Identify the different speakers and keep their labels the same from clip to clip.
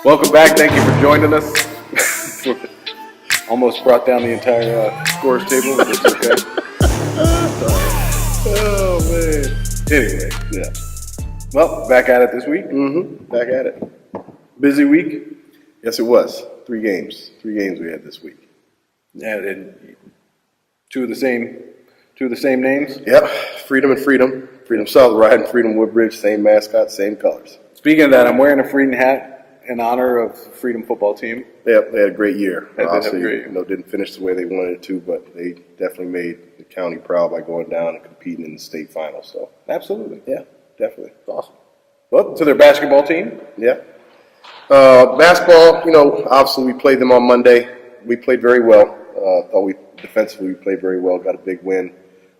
Speaker 1: Welcome back. Thank you for joining us. Almost brought down the entire scores table, but it's okay. Oh, man. Anyway, yeah. Well, back at it this week.
Speaker 2: Back at it.
Speaker 1: Busy week.
Speaker 2: Yes, it was. 3 games. 3 games we had this week.
Speaker 1: And two of the same names.
Speaker 2: Yep. Freedom and Freedom. Freedom South Ride and Freedom Woodbridge. Same mascot, same colors.
Speaker 1: Speaking of that, I'm wearing a Freedom hat in honor of the Freedom football team.
Speaker 2: Yep, they had a great year.
Speaker 1: Obviously,
Speaker 2: didn't finish the way they wanted it to, but they definitely made the county proud by going down and competing in the state finals. So
Speaker 1: Absolutely.
Speaker 2: yeah, definitely. It's awesome.
Speaker 1: Well, to their basketball team.
Speaker 2: Yeah. Basketball, obviously we played them on Monday. We played very well. Defensively we played very well. Got a big win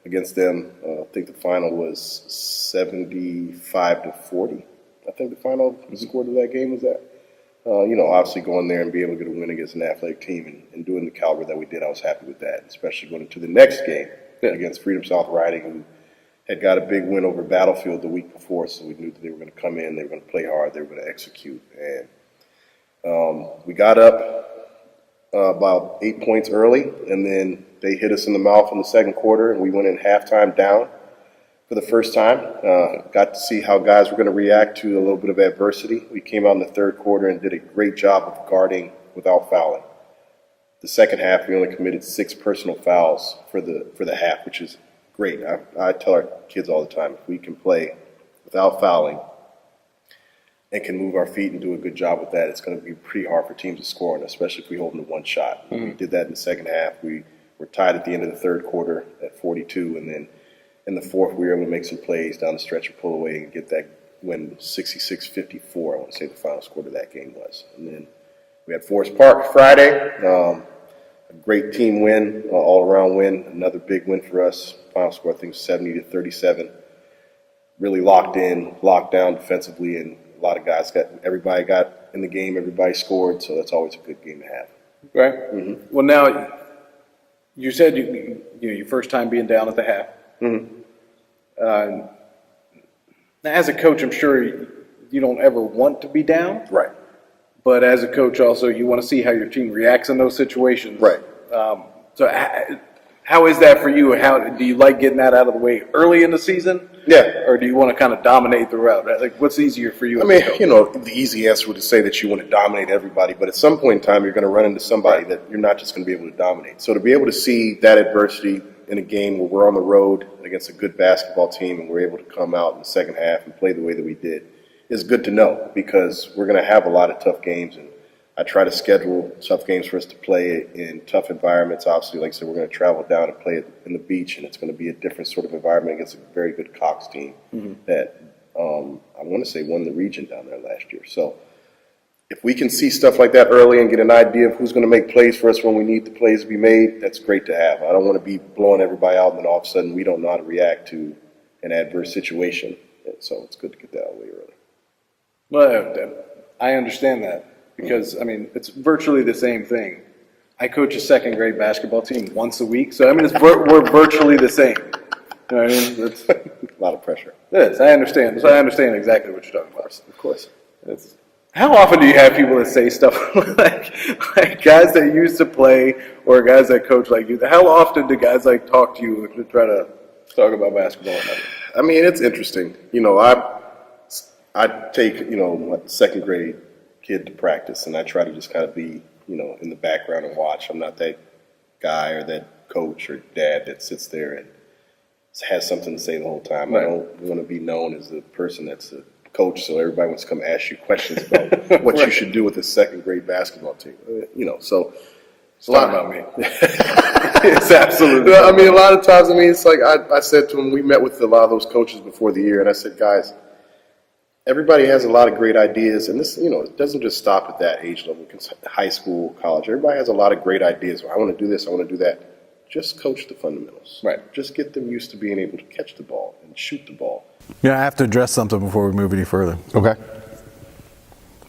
Speaker 2: against them. I think the final was 75-40. I think the final score of that game was that. Obviously going there and being able to get a win against an athletic team and doing the caliber that we did, I was happy with that, especially going into the next game against Freedom South Riding, who had got a big win over Battlefield the week before, so we knew that they were going to come in, they were going to play hard, they were going to execute. And we got up about 8 points early, and then they hit us in the mouth in the second quarter, and we went in halftime down for the first time. Got to see how guys were going to react to a little bit of adversity. We came out in the third quarter and did a great job of guarding without fouling. The second half, we only committed 6 personal fouls for the half, which is great. I tell our kids all the time, if we can play without fouling and can move our feet and do a good job with that, it's going to be pretty hard for teams to score, and especially if we hold them to one shot. We did that in the second half. We were tied at the end of the third quarter at 42, and then in the fourth, we were able to make some plays down the stretch and pull away and get that win 66-54, I want to say the final score of that game was. And then we had Forest Park Friday, a great team win, all-around win, another big win for us. Final score, I think, 70-37. Really locked down defensively, and a lot of guys everybody got in the game, everybody scored, so that's always a good game to have.
Speaker 1: Right. Mm-hmm. Well, now, you said your first time being down at the half. As a coach, I'm sure you don't ever want to be down.
Speaker 2: Right.
Speaker 1: But as a coach, also, you want to see how your team reacts in those situations.
Speaker 2: Right.
Speaker 1: So how is that for you? How do you like getting that out of the way early in the season?
Speaker 2: Yeah.
Speaker 1: Or do you want to kind of dominate throughout? Like, what's easier for you?
Speaker 2: The easy answer would say that you want to dominate everybody, but at some point in time, you're going to run into somebody that you're not just going to be able to dominate. So to be able to see that adversity in a game where we're on the road against a good basketball team and we're able to come out in the second half and play the way that we did is good to know, because we're going to have a lot of tough games, and I try to schedule tough games for us to play in tough environments. Obviously, like I said, we're going to travel down and play it in the beach, and it's going to be a different sort of environment against a very good Cox team that I want to say won the region down there last year. So if we can see stuff like that early and get an idea of who's going to make plays for us when we need the plays to be made, that's great to have. I don't want to be blowing everybody out and then all of a sudden we don't know how to react to an adverse situation. And so it's good to get that out of the way early.
Speaker 1: Well, I understand that, because, it's virtually the same thing. I coach a second grade basketball team once a week, so, we're virtually the same. You know what I mean? It's
Speaker 2: a lot of pressure.
Speaker 1: It is. I understand. So I understand exactly what you're talking about.
Speaker 2: Of course.
Speaker 1: How often do you have people that say stuff like guys that used to play or guys that coach like you? How often do guys talk to you to try to talk about basketball?
Speaker 2: It's interesting. I take my second grade kid to practice, and I try to just kind of be in the background and watch. I'm not that guy or that coach or dad that sits there and has something to say the whole time. Right. I don't want to be known as the person that's a coach, so everybody wants to come ask you questions about what you should do with a second grade basketball team. So
Speaker 1: it's a lot about me. It's absolutely.
Speaker 2: A lot of times, it's like I said to him, we met with a lot of those coaches before the year, and I said, guys, everybody has a lot of great ideas, and this, it doesn't just stop at that age level, high school, college. Everybody has a lot of great ideas. I want to do this, I want to do that. Just coach the fundamentals.
Speaker 1: Right.
Speaker 2: Just get them used to being able to catch the ball and shoot the ball.
Speaker 3: I have to address something before we move any further.
Speaker 2: Okay.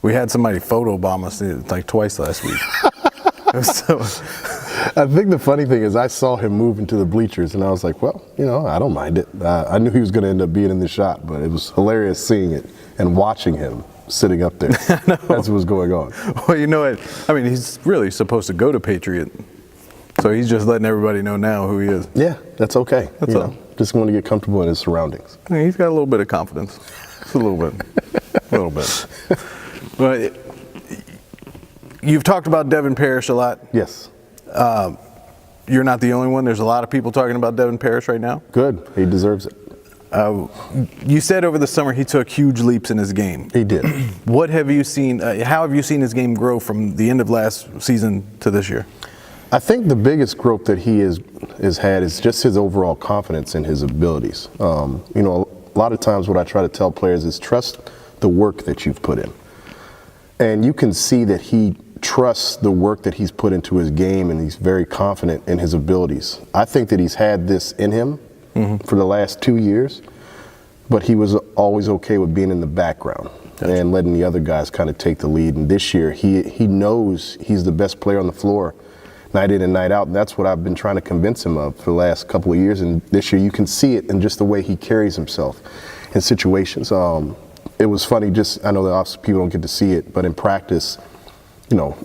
Speaker 3: We had somebody photobomb us twice last week.
Speaker 2: I think the funny thing is I saw him move into the bleachers, and I was like, well, I don't mind it. I knew he was going to end up being in the shot, but it was hilarious seeing it and watching him sitting up there as it was going on.
Speaker 3: Well, you know what? I mean, he's really supposed to go to Patriot. So he's just letting everybody know now who he is.
Speaker 2: Yeah, that's okay.
Speaker 3: That's all.
Speaker 2: Just want to get comfortable in his surroundings.
Speaker 3: I mean, he's got a little bit of confidence. Just a little bit. A little bit. But you've talked about Devin Parrish a lot.
Speaker 2: Yes.
Speaker 3: You're not the only one. There's a lot of people talking about Devin Parrish right now.
Speaker 2: Good. He deserves it.
Speaker 3: You said over the summer he took huge leaps in his game.
Speaker 2: He did.
Speaker 3: What have you seen? How have you seen his game grow from the end of last season to this year?
Speaker 2: I think the biggest growth that he has had is just his overall confidence in his abilities. A lot of times what I try to tell players is trust the work that you've put in. And you can see that he trusts the work that he's put into his game, and he's very confident in his abilities. I think that he's had this in him for the last 2 years, but he was always okay with being in the background and letting the other guys kind of take the lead. And this year, he knows he's the best player on the floor night in and night out, and that's what I've been trying to convince him of for the last couple of years. And this year, you can see it in just the way he carries himself in situations. It was funny, I know that obviously people don't get to see it, but in practice,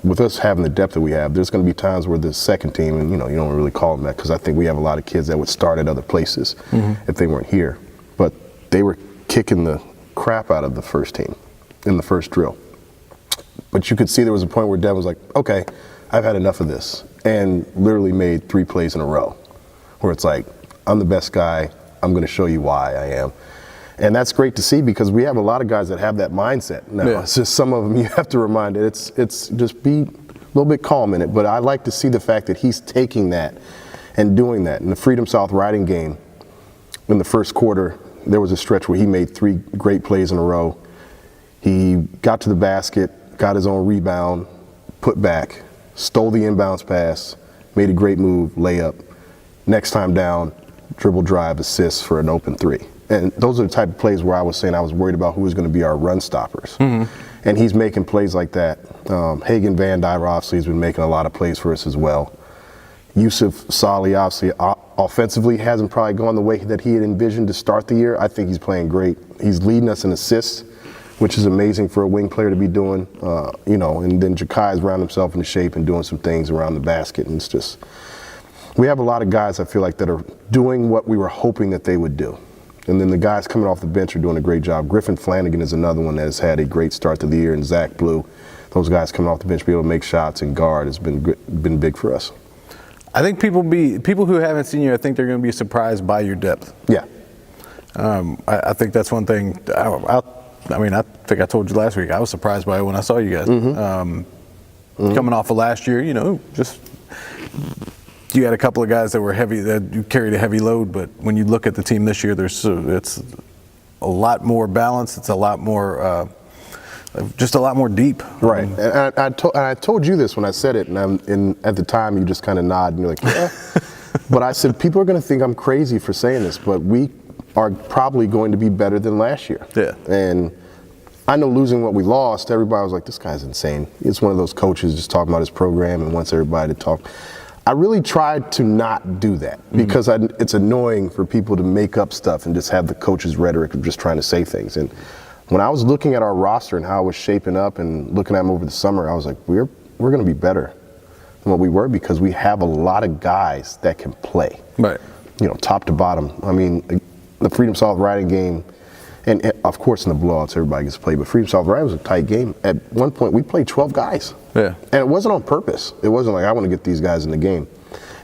Speaker 2: with us having the depth that we have, there's going to be times where the second team, and you don't really call them that because I think we have a lot of kids that would start at other places if they weren't here, but they were kicking the crap out of the first team in the first drill. But you could see there was a point where Devin was like, okay, I've had enough of this, and literally made 3 plays in a row where it's like, I'm the best guy, I'm going to show you why I am. And that's great to see because we have a lot of guys that have that mindset now. Yeah. It's just some of them you have to remind it. It's just be a little bit calm in it. But I like to see the fact that he's taking that and doing that. In the Freedom South Riding game, in the first quarter, there was a stretch where he made 3 great plays in a row. He got to the basket, got his own rebound, put back, stole the inbounds pass, made a great move, layup. Next time down, dribble drive, assist for an open 3. And those are the type of plays where I was saying I was worried about who was going to be our run stoppers. And he's making plays like that. Hagen Van Diver obviously has been making a lot of plays for us as well. Yusuf Salih obviously offensively hasn't probably gone the way that he had envisioned to start the year. I think he's playing great. He's leading us in assists, which is amazing for a wing player to be doing. And then Jakai's round himself into shape and doing some things around the basket. And it's just, we have a lot of guys I feel like that are doing what we were hoping that they would do. And then the guys coming off the bench are doing a great job. Griffin Flanagan is another one that has had a great start to the year, and Zach Blue. Those guys coming off the bench, be able to make shots and guard has been big for us.
Speaker 3: I think people who haven't seen you, I think they're going to be surprised by your depth.
Speaker 2: Yeah.
Speaker 3: I think that's one thing. I think I told you last week, I was surprised by it when I saw you guys. Coming off of last year, you had a couple of guys that were heavy, that carried a heavy load, but when you look at the team this year, it's a lot more balanced. It's a lot more, just a lot more deep.
Speaker 2: Right. And I told you this when I said it, and at the time you just kind of nod and you're like, yeah. But I said, people are going to think I'm crazy for saying this, but we are probably going to be better than last year.
Speaker 3: Yeah.
Speaker 2: And I know losing what we lost, everybody was like, this guy's insane. It's one of those coaches just talking about his program and wants everybody to talk. I really tried to not do that because it's annoying for people to make up stuff and just have the coach's rhetoric of just trying to say things. And when I was looking at our roster and how it was shaping up and looking at them over the summer, I was like, we're going to be better than what we were because we have a lot of guys that can play.
Speaker 3: Right.
Speaker 2: Top to bottom. I mean, the Freedom South Riding game, and of course in the blowouts everybody gets to play, but Freedom South Riding was a tight game. At one point we played 12 guys.
Speaker 3: Yeah.
Speaker 2: And it wasn't on purpose. It wasn't like I want to get these guys in the game.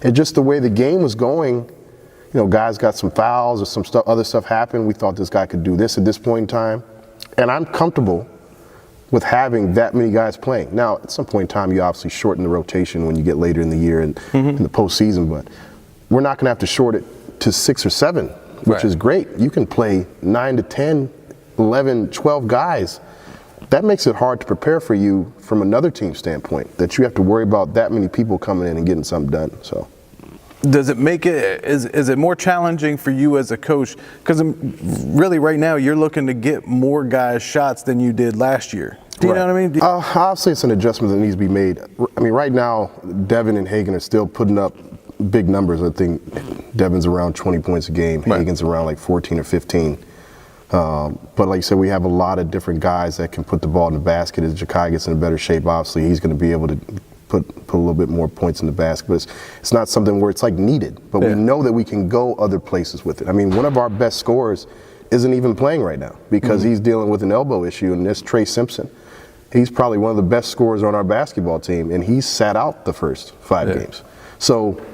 Speaker 2: And just the way the game was going, guys got some fouls or some other stuff happened. We thought this guy could do this at this point in time. And I'm comfortable with having that many guys playing. Now, at some point in time, you obviously shorten the rotation when you get later in the year and in the postseason, but we're not going to have to short it to 6 or 7, which is great. You can play 9 to 10, 11, 12 guys. That makes it hard to prepare for you from another team standpoint, that you have to worry about that many people coming in and getting something done. So
Speaker 3: does it make it, is it more challenging for you as a coach? Because really right now you're looking to get more guys shots than you did last year. Do you know what I mean?
Speaker 2: Obviously, it's an adjustment that needs to be made. I mean, right now, Devin and Hagan are still putting up big numbers. I think Devin's around 20 points a game.
Speaker 3: Right.
Speaker 2: Hagan's around like 14 or 15. But like I said, we have a lot of different guys that can put the ball in the basket. As Ja'Kai gets in a better shape, obviously, he's going to be able to put a little bit more points in the basket. But it's not something where it's like needed. But we know that we can go other places with it. I mean, one of our best scorers isn't even playing right now because he's dealing with an elbow issue, and that's Trey Simpson. He's probably one of the best scorers on our basketball team, and he's sat out the first 5 games. So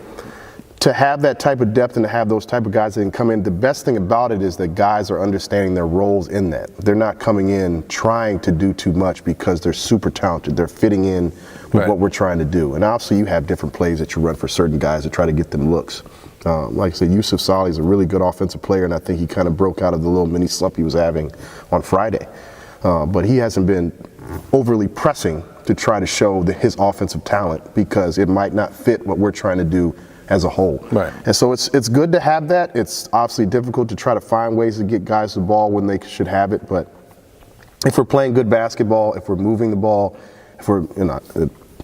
Speaker 2: to have that type of depth and to have those type of guys that can come in, the best thing about it is that guys are understanding their roles in that. They're not coming in trying to do too much because they're super talented. They're fitting in with what we're trying to do. And obviously you have different plays that you run for certain guys to try to get them looks. Like I said, Yusuf Salih is a really good offensive player, and I think he kind of broke out of the little mini slump he was having on Friday. But he hasn't been overly pressing to try to show his offensive talent because it might not fit what we're trying to do as a whole.
Speaker 3: Right.
Speaker 2: And so it's good to have that. It's obviously difficult to try to find ways to get guys the ball when they should have it. But if we're playing good basketball, if we're moving the ball, if we're,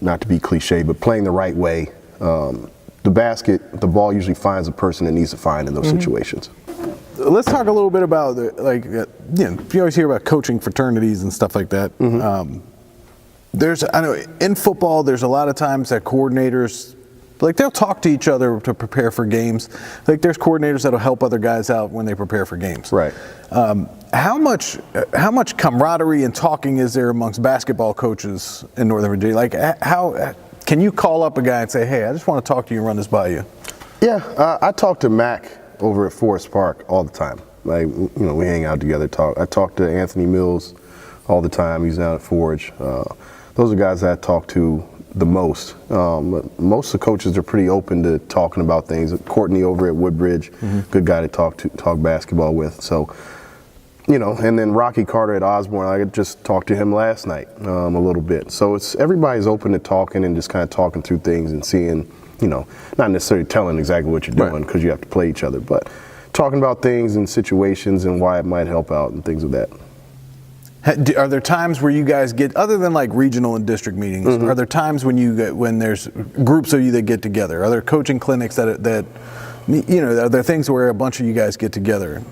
Speaker 2: not to be cliche, but playing the right way, the ball usually finds a person it needs to find in those situations.
Speaker 3: Let's talk a little bit about you always hear about coaching fraternities and stuff like that. I know in football, there's a lot of times that coordinators, like they'll talk to each other to prepare for games. Like there's coordinators that'll help other guys out when they prepare for games.
Speaker 2: Right.
Speaker 3: How much camaraderie and talking is there amongst basketball coaches in Northern Virginia? Like how can you call up a guy and say, hey, I just want to talk to you and run this by you?
Speaker 2: Yeah, I talk to Mac over at Forest Park all the time. Like, we hang out together, I talk to Anthony Mills all the time. He's down at Forge. Those are guys that I talk to the most. Most of the coaches are pretty open to talking about things. Courtney over at Woodbridge, good guy to talk basketball with. So, and then Rocky Carter at Osborne, I just talked to him last night a little bit. So everybody's open to talking and just kind of talking through things and seeing, not necessarily telling exactly what you're doing because you have to play each other, but talking about things and situations and why it might help out and things of that.
Speaker 3: Are there times where you guys get, other than like regional and district meetings, are there times when there's groups of you that get together? Are there coaching clinics that are there things where a bunch of you guys get together?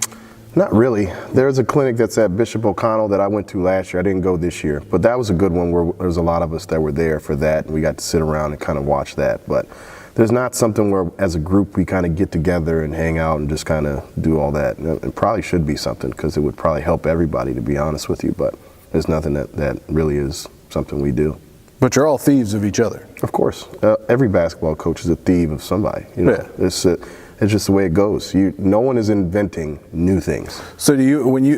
Speaker 2: Not really. There's a clinic that's at Bishop O'Connell that I went to last year. I didn't go this year, but that was a good one where there was a lot of us that were there for that, and we got to sit around and kind of watch that. But there's not something where, as a group, we kind of get together and hang out and just kind of do all that. It probably should be something because it would probably help everybody, to be honest with you, but there's nothing that really is something we do.
Speaker 3: But you're all thieves of each other.
Speaker 2: Of course. Every basketball coach is a thief of somebody. It's just the way it goes. No one is inventing new things.
Speaker 3: So when you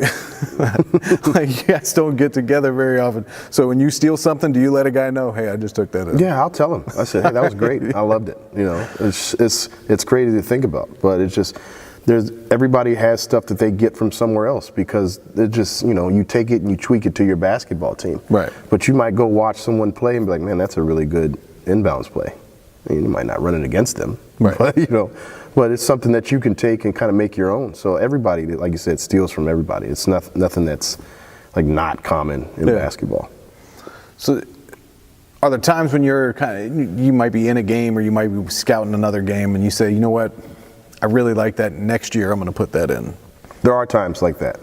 Speaker 3: like you guys don't get together very often. So when you steal something, do you let a guy know, hey, I just took that out?
Speaker 2: Yeah, I'll tell him. I said, hey, that was great. I loved it. It's crazy to think about, but it's just everybody has stuff that they get from somewhere else because it just you take it and you tweak it to your basketball team.
Speaker 3: Right.
Speaker 2: But you might go watch someone play and be like, man, that's a really good inbounds play. You might not run it against them,
Speaker 3: right?
Speaker 2: But it's something that you can take and kind of make your own. So everybody, like you said, steals from everybody. It's nothing that's like not common in basketball.
Speaker 3: So are there times when you might be in a game or you might be scouting another game and you say, you know what, I really like that. Next year I'm going to put that in.
Speaker 2: There are times like that.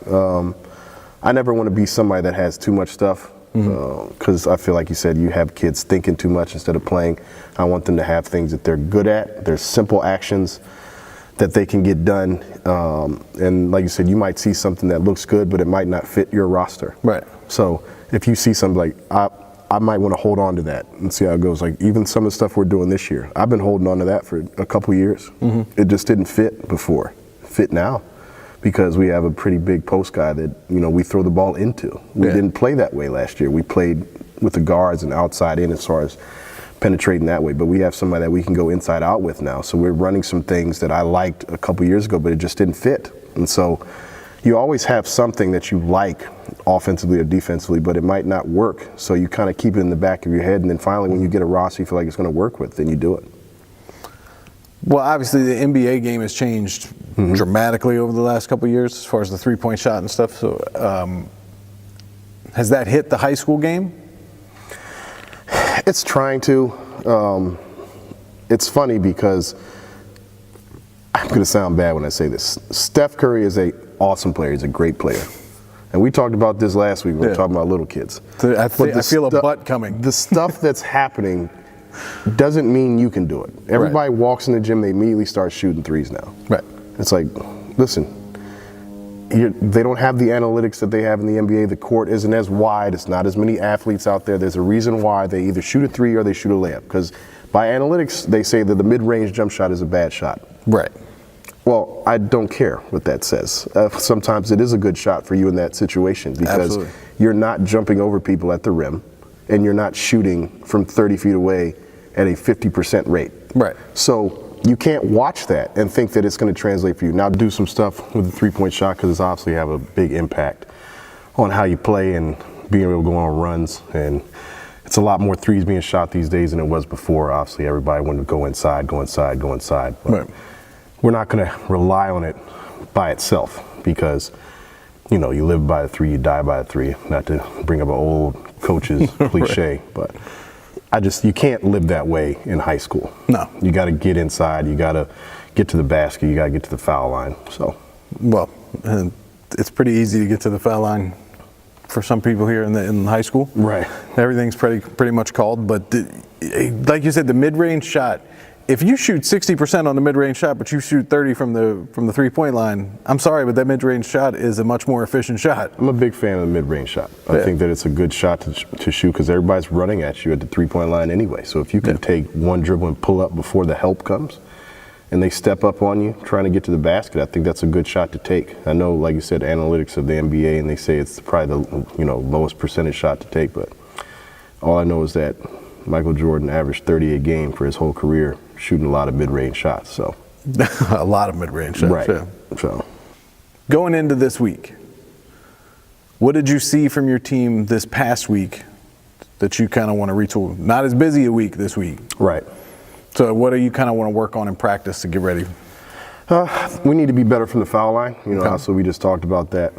Speaker 2: I never want to be somebody that has too much stuff. Because I feel like you said, you have kids thinking too much instead of playing. I want them to have things that they're good at. There's simple actions that they can get done. And like you said, you might see something that looks good, but it might not fit your roster.
Speaker 3: Right.
Speaker 2: So if you see something like, I might want to hold on to that and see how it goes. Like even some of the stuff we're doing this year, I've been holding on to that for a couple years. It just didn't fit before. Fit now. Because we have a pretty big post guy that, we throw the ball into. We didn't play that way last year. We played with the guards and outside in as far as penetrating that way. But we have somebody that we can go inside out with now. So we're running some things that I liked a couple years ago, but it just didn't fit. And so you always have something that you like offensively or defensively, but it might not work. So you kind of keep it in the back of your head. And then finally, when you get a roster you feel like it's going to work with, then you do it.
Speaker 3: Well, obviously the NBA game has changed dramatically over the last couple of years as far as the three-point shot and stuff. So, has that hit the high school game?
Speaker 2: It's trying to. It's funny because I'm going to sound bad when I say this. Steph Curry is an awesome player. He's a great player. And we talked about this last week when we were talking about little kids.
Speaker 3: So I feel a butt coming.
Speaker 2: The stuff that's happening doesn't mean you can do it. Everybody walks in the gym, they immediately start shooting threes now.
Speaker 3: Right.
Speaker 2: It's like, listen, they don't have the analytics that they have in the NBA. The court isn't as wide. It's not as many athletes out there. There's a reason why they either shoot a three or they shoot a layup. Because by analytics, they say that the mid-range jump shot is a bad shot.
Speaker 3: Right.
Speaker 2: Well, I don't care what that says. Sometimes it is a good shot for you in that situation because you're not jumping over people at the rim and you're not shooting from 30 feet away at a 50% rate.
Speaker 3: Right.
Speaker 2: So you can't watch that and think that it's going to translate for you. Now do some stuff with the three-point shot because it's obviously have a big impact on how you play and being able to go on runs. And it's a lot more threes being shot these days than it was before. Obviously, everybody wanted to go inside, go inside, go inside. But
Speaker 3: right.
Speaker 2: We're not going to rely on it by itself because, you know, you live by the three, you die by the three. Not to bring up an old coach's cliche, but you can't live that way in high school.
Speaker 3: No.
Speaker 2: You got to get inside. You got to get to the basket. You got to get to the foul line. So,
Speaker 3: well, it's pretty easy to get to the foul line for some people here in high school.
Speaker 2: Right.
Speaker 3: Everything's pretty much called, but like you said, the mid-range shot. If you shoot 60% on the mid-range shot, but you shoot 30 from the three-point line, I'm sorry, but that mid-range shot is a much more efficient shot.
Speaker 2: I'm a big fan of the mid-range shot. I think that it's a good shot to shoot because everybody's running at you at the three-point line anyway. So if you can take one dribble and pull up before the help comes, and they step up on you trying to get to the basket, I think that's a good shot to take. I know, like you said, analytics of the NBA, and they say it's probably the lowest percentage shot to take, but all I know is that Michael Jordan averaged 30 a game for his whole career, shooting a lot of mid-range shots. So
Speaker 3: a lot of mid-range shots.
Speaker 2: Right.
Speaker 3: Yeah.
Speaker 2: So
Speaker 3: going into this week, what did you see from your team this past week that you kind of want to retool? Not as busy a week this week.
Speaker 2: Right.
Speaker 3: So what do you kind of want to work on in practice to get ready?
Speaker 2: We need to be better from the foul line. So we just talked about that.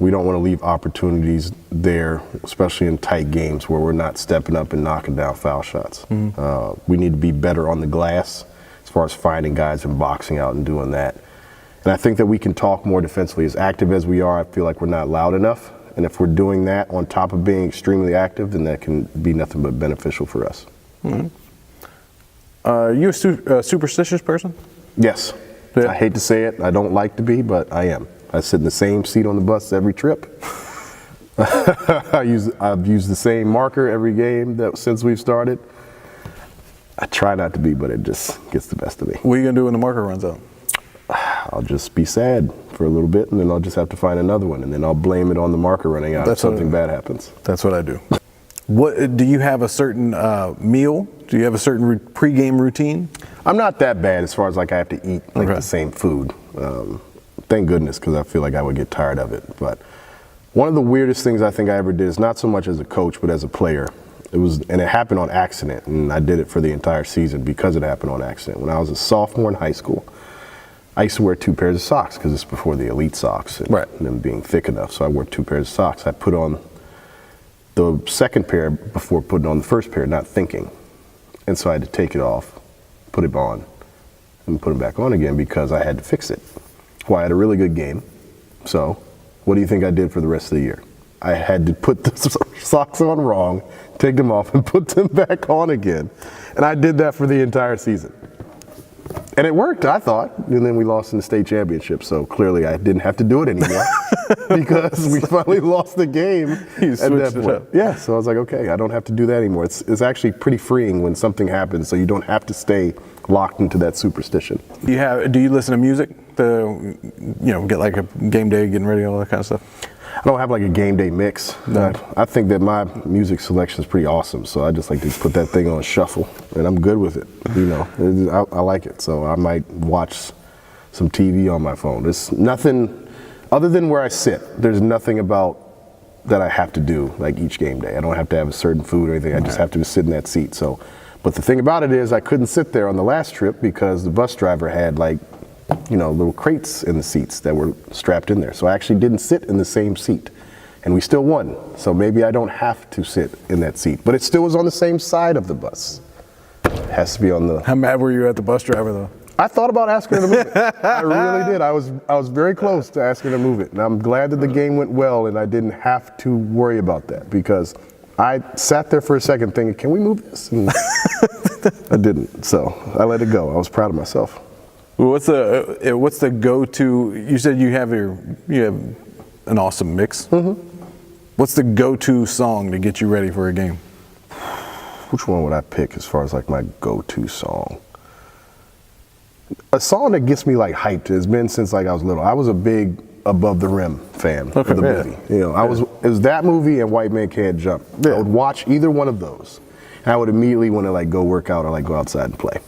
Speaker 2: We don't want to leave opportunities there, especially in tight games where we're not stepping up and knocking down foul shots. We need to be better on the glass as far as finding guys and boxing out and doing that. And I think that we can talk more defensively. As active as we are, I feel like we're not loud enough. And if we're doing that on top of being extremely active, then that can be nothing but beneficial for us.
Speaker 3: Are you a superstitious person?
Speaker 2: Yes.
Speaker 3: Yeah.
Speaker 2: I hate to say it. I don't like to be, but I am. I sit in the same seat on the bus every trip. I've used the same marker every game since we've started. I try not to be, but it just gets the best of me.
Speaker 3: What are you going to do when the marker runs out?
Speaker 2: I'll just be sad for a little bit, and then I'll just have to find another one, and then I'll blame it on the marker running out if something bad happens.
Speaker 3: That's what I do. What do you have a certain meal? Do you have a certain pregame routine?
Speaker 2: I'm not that bad as far as like I have to eat the same food. Thank goodness, because I feel like I would get tired of it. But one of the weirdest things I think I ever did is not so much as a coach, but as a player. It happened on accident, and I did it for the entire season because it happened on accident. When I was a sophomore in high school, I used to wear 2 pairs of socks because it's before the elite socks and them being thick enough. So I wore 2 pairs of socks. I put on the second pair before putting on the first pair, not thinking. And so I had to take it off, put it on, and put it back on again because I had to fix it. Well, I had a really good game. So what do you think I did for the rest of the year? I had to put the socks on wrong, take them off, and put them back on again. And I did that for the entire season. And it worked, I thought. And then we lost in the state championship, so clearly I didn't have to do it anymore because we finally lost the game at that point. Yeah, so I was like, okay, I don't have to do that anymore. It's actually pretty freeing when something happens, so you don't have to stay locked into that superstition.
Speaker 3: Do you listen to music to, get like a game day, getting ready, all that kind of stuff?
Speaker 2: I don't have like a game day mix. No. I think that my music selection is pretty awesome, so I just like to put that thing on shuffle, and I'm good with it. I like it, so I might watch some TV on my phone. There's nothing other than where I sit. There's nothing about that I have to do like each game day. I don't have to have a certain food or anything. I just have to sit in that seat. So But the thing about it is I couldn't sit there on the last trip because the bus driver had like, little crates in the seats that were strapped in there. So I actually didn't sit in the same seat. And we still won. So maybe I don't have to sit in that seat. But it still was on the same side of the bus. It has to be on the...
Speaker 3: How mad were you at the bus driver, though?
Speaker 2: I thought about asking her to move it. I really did. I was very close to asking her to move it. And I'm glad that the game went well and I didn't have to worry about that because I sat there for a second thinking, can we move this? And I didn't. So I let it go. I was proud of myself.
Speaker 3: Well, what's the go-to? You said you have an awesome mix. Mm-hmm. What's the go-to song to get you ready for a game?
Speaker 2: Which one would I pick as far as like my go-to song? A song that gets me like hyped has been since like I was little. I was a big Above the Rim fan of the movie. It was that movie and White Man Can't Jump. Yeah. I would watch either one of those. And I would immediately want to like go work out or like go outside and play.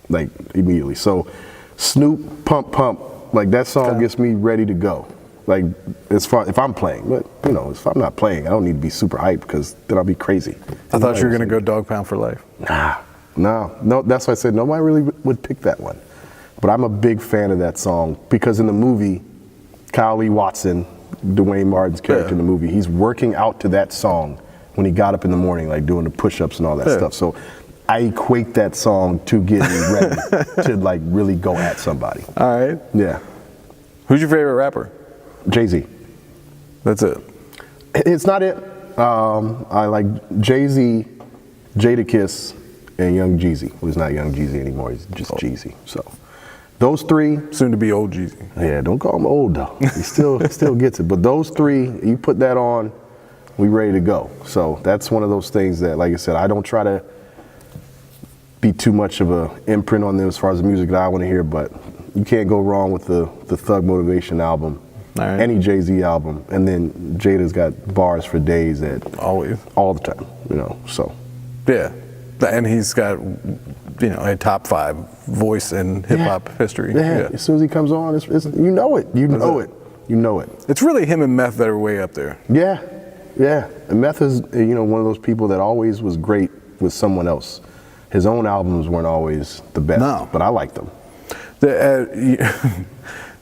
Speaker 2: Like immediately. So Snoop, Pump Pump, like that song gets me ready to go. Like as far if I'm playing, but if I'm not playing, I don't need to be super hyped because then I'll be crazy.
Speaker 3: I thought you were gonna go Dog Pound for Life.
Speaker 2: No. That's why I said nobody really would pick that one. But I'm a big fan of that song because in the movie, Kyle Lee Watson, Dwayne Martin's character in the movie, he's working out to that song when he got up in the morning, like doing the push-ups and all that stuff. So I equate that song to getting ready to like really go at somebody.
Speaker 3: All right.
Speaker 2: Yeah.
Speaker 3: Who's your favorite rapper?
Speaker 2: Jay-Z.
Speaker 3: That's it.
Speaker 2: It's not it. I like Jay-Z, Jadakiss, and Young Jeezy. Well, he's not Young Jeezy anymore. He's just Jeezy. So those three.
Speaker 3: Soon to be old Jeezy.
Speaker 2: Yeah, don't call him old though. He still gets it. But those three, you put that on, we ready to go. So that's one of those things that, like I said, I don't try to be too much of a imprint on them as far as the music that I want to hear, but you can't go wrong with the Thug Motivation album, any Jay-Z album, and then Jada's got bars for days all the time, so.
Speaker 3: Yeah, and he's got, a top 5 voice in hip hop history.
Speaker 2: Yeah, as soon as he comes on, it's you know it.
Speaker 3: It's really him and Meth that are way up there.
Speaker 2: Yeah, and Meth is, one of those people that always was great with someone else. His own albums weren't always the best, but I liked them.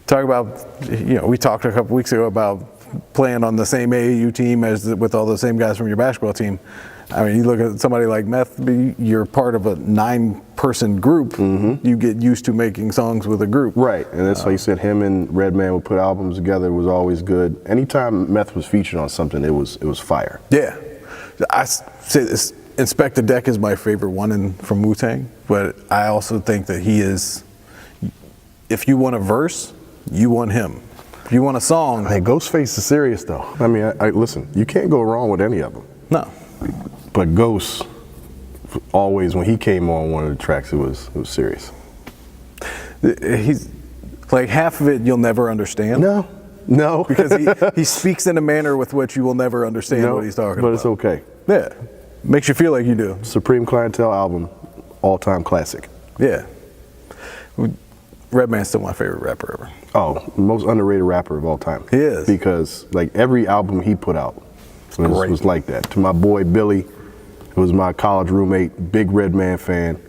Speaker 3: Talk about, we talked a couple weeks ago about playing on the same AAU team with all the same guys from your basketball team. I mean, you look at somebody like Meth, you're part of a 9-person group. Mm-hmm. You get used to making songs with a group. Right,
Speaker 2: and that's why you said him and Redman would put albums together. It was always good. Anytime Meth was featured on something, it was fire.
Speaker 3: Yeah. I say this, Inspect the Deck is my favorite one from Wu-Tang, but I also think that he is, if you want a verse, you want him. If you want a song.
Speaker 2: Hey, Ghostface is serious though. I mean, listen, you can't go wrong with any of them.
Speaker 3: No.
Speaker 2: But Ghost, always when he came on one of the tracks, it was serious.
Speaker 3: He's like half of it you'll never understand.
Speaker 2: No.
Speaker 3: Because he speaks in a manner with which you will never understand what he's talking about.
Speaker 2: But it's okay.
Speaker 3: Yeah. Makes you feel like you do.
Speaker 2: Supreme Clientele album, all-time classic.
Speaker 3: Yeah. Redman's still my favorite rapper ever.
Speaker 2: Oh, most underrated rapper of all time.
Speaker 3: He is.
Speaker 2: Because like every album he put out was like that. To my boy Billy, who was my college roommate, big Redman fan,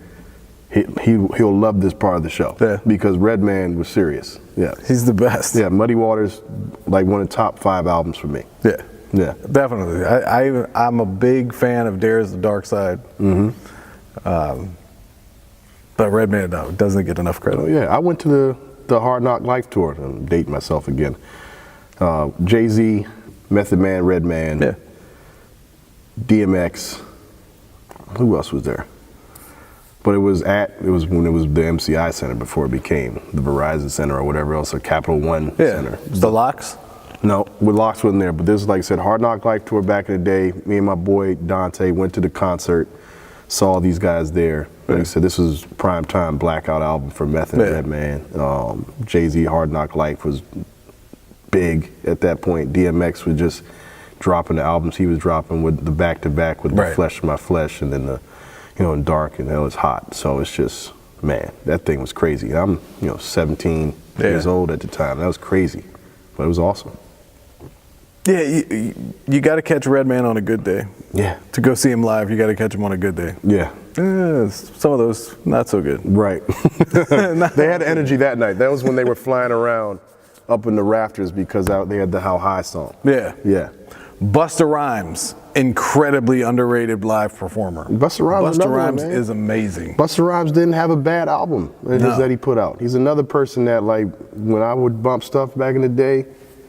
Speaker 2: he'll love this part of the show.
Speaker 3: Yeah.
Speaker 2: Because Redman was serious. Yeah.
Speaker 3: He's the best.
Speaker 2: Yeah, Muddy Waters, like one of the top 5 albums for me.
Speaker 3: Yeah, definitely. I'm a big fan of Dare's The Dark Side. Mm-hmm. But Redman doesn't get enough credit.
Speaker 2: Oh, yeah, I went to the Hard Knock Life tour. I'm dating myself again. Jay-Z, Method Man, Redman, DMX. Who else was there? But it was when it was the MCI Center before it became the Verizon Center or whatever else, or Capital One Center.
Speaker 3: The Locks?
Speaker 2: No, with Locks wasn't there. But this is, like I said, Hard Knock Life tour back in the day. Me and my boy Dante went to the concert, saw these guys there. Like I said, this was prime time blackout album for Method Man. Jay-Z, Hard Knock Life was big at that point. DMX was just dropping the albums he was dropping with the back-to-back with The Flesh of My Flesh and then the, in Dark and Hell Is Hot. So it's just, man, that thing was crazy. I'm, 17 years old at the time. That was crazy, but it was awesome.
Speaker 3: Yeah, you got to catch Redman on a good day.
Speaker 2: Yeah.
Speaker 3: To go see him live, you got to catch him on a good day.
Speaker 2: Yeah.
Speaker 3: Some of those not so good.
Speaker 2: Right. They had energy that night. That was when they were flying around up in the rafters because they had the How High song.
Speaker 3: Yeah.
Speaker 2: Yeah.
Speaker 3: Busta Rhymes, incredibly underrated live performer.
Speaker 2: Busta Rhymes
Speaker 3: is amazing.
Speaker 2: Busta Rhymes didn't have a bad album that he put out. He's another person that, like, when I would bump stuff back in the day,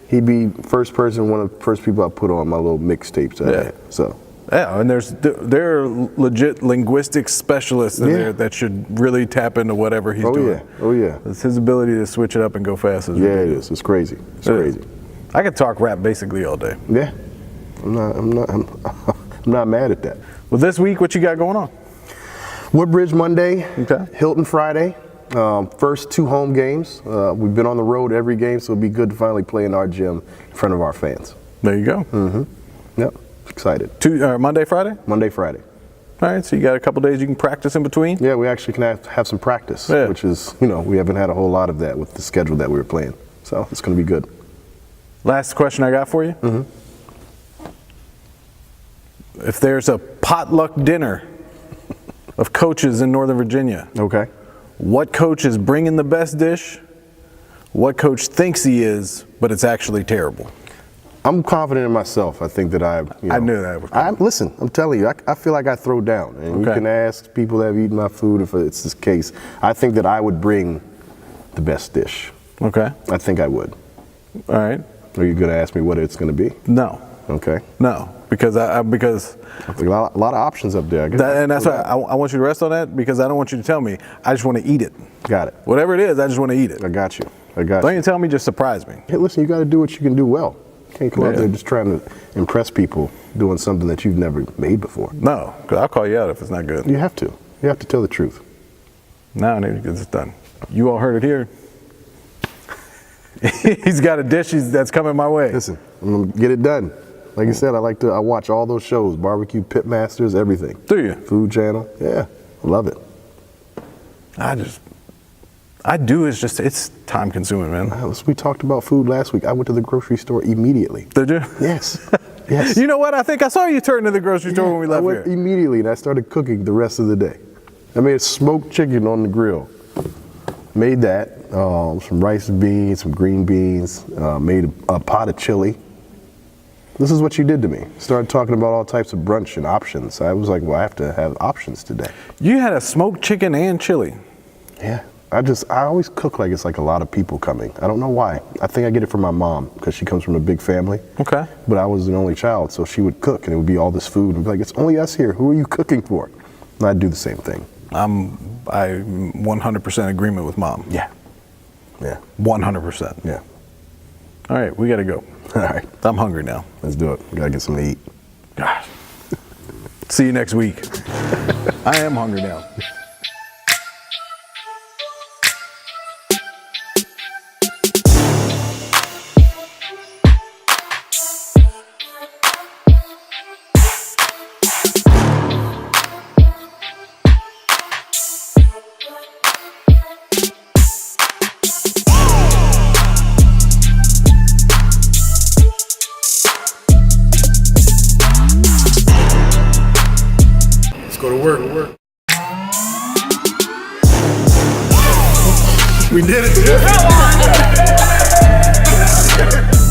Speaker 2: he'd be one of the first people I put on my little mixtapes. So.
Speaker 3: Yeah, and there are legit linguistic specialists in there that should really tap into whatever he's doing.
Speaker 2: Oh yeah.
Speaker 3: It's his ability to switch it up and go fast.
Speaker 2: It is. It's crazy. It's crazy.
Speaker 3: I could talk rap basically all day.
Speaker 2: Yeah. I'm not mad at that.
Speaker 3: Well, this week, what you got going on?
Speaker 2: Woodbridge Monday,
Speaker 3: Okay.
Speaker 2: Hilton Friday. First 2 home games. We've been on the road every game, so it'll be good to finally play in our gym in front of our fans.
Speaker 3: There you go.
Speaker 2: Mm-hmm. Yep. Excited.
Speaker 3: Monday, Friday?
Speaker 2: Monday, Friday.
Speaker 3: All right, so you got a couple days you can practice in between?
Speaker 2: Yeah, we actually can have some practice, which is, we haven't had a whole lot of that with the schedule that we were playing. So it's going to be good.
Speaker 3: Last question I got for you.
Speaker 2: Mm-hmm.
Speaker 3: If there's a potluck dinner of coaches in Northern Virginia,
Speaker 2: Okay.
Speaker 3: what coach is bringing the best dish? What coach thinks he is, but it's actually terrible?
Speaker 2: I'm confident in myself. I think that I
Speaker 3: knew that would come.
Speaker 2: Listen, I'm telling you, I feel like I throw down. And you can ask people that have eaten my food if it's this case. I think that I would bring the best dish.
Speaker 3: Okay.
Speaker 2: I think I would.
Speaker 3: All right.
Speaker 2: Are you going to ask me what it's going to be?
Speaker 3: No.
Speaker 2: Okay.
Speaker 3: No, because
Speaker 2: I think a lot of options up there.
Speaker 3: And that's why I want you to rest on that, because I don't want you to tell me. I just want to eat it.
Speaker 2: Got it.
Speaker 3: Whatever it is, I just want to eat it.
Speaker 2: I got you.
Speaker 3: Don't even tell me, just surprise me.
Speaker 2: Hey, listen, you got to do what you can do well. You can't come out there just trying to impress people doing something that you've never made before.
Speaker 3: No, because I'll call you out if it's not good.
Speaker 2: You have to. You have to tell the truth.
Speaker 3: Now I need to get this done. You all heard it here. He's got a dish that's coming my way.
Speaker 2: Listen, I'm going to get it done. Like I said, I watch all those shows, Barbecue Pitmasters, everything.
Speaker 3: Do you?
Speaker 2: Food Channel. Yeah, I love it.
Speaker 3: It's time consuming, man.
Speaker 2: We talked about food last week. I went to the grocery store immediately.
Speaker 3: Did you?
Speaker 2: Yes. Yes.
Speaker 3: You know what? I think I saw you turn to the grocery store when we left
Speaker 2: I went
Speaker 3: here.
Speaker 2: immediately, and I started cooking the rest of the day. I made smoked chicken on the grill. Made that, some rice and beans, some green beans, made a pot of chili. This is what you did to me. Started talking about all types of brunch and options. I was like, well, I have to have options today.
Speaker 3: You had a smoked chicken and chili.
Speaker 2: Yeah. I always cook like it's like a lot of people coming. I don't know why. I think I get it from my mom because she comes from a big family.
Speaker 3: Okay.
Speaker 2: But I was an only child, so she would cook and it would be all this food. And be like, it's only us here. Who are you cooking for? And I'd do the same thing.
Speaker 3: I'm 100% agreement with mom.
Speaker 2: Yeah. Yeah.
Speaker 3: 100%.
Speaker 2: Yeah.
Speaker 3: All right, we got to go.
Speaker 2: All right.
Speaker 3: I'm hungry now.
Speaker 2: Let's do it. Gotta get something to eat.
Speaker 3: Gosh. See you next week. I am hungry now.
Speaker 1: Go to work. We did it. Come on.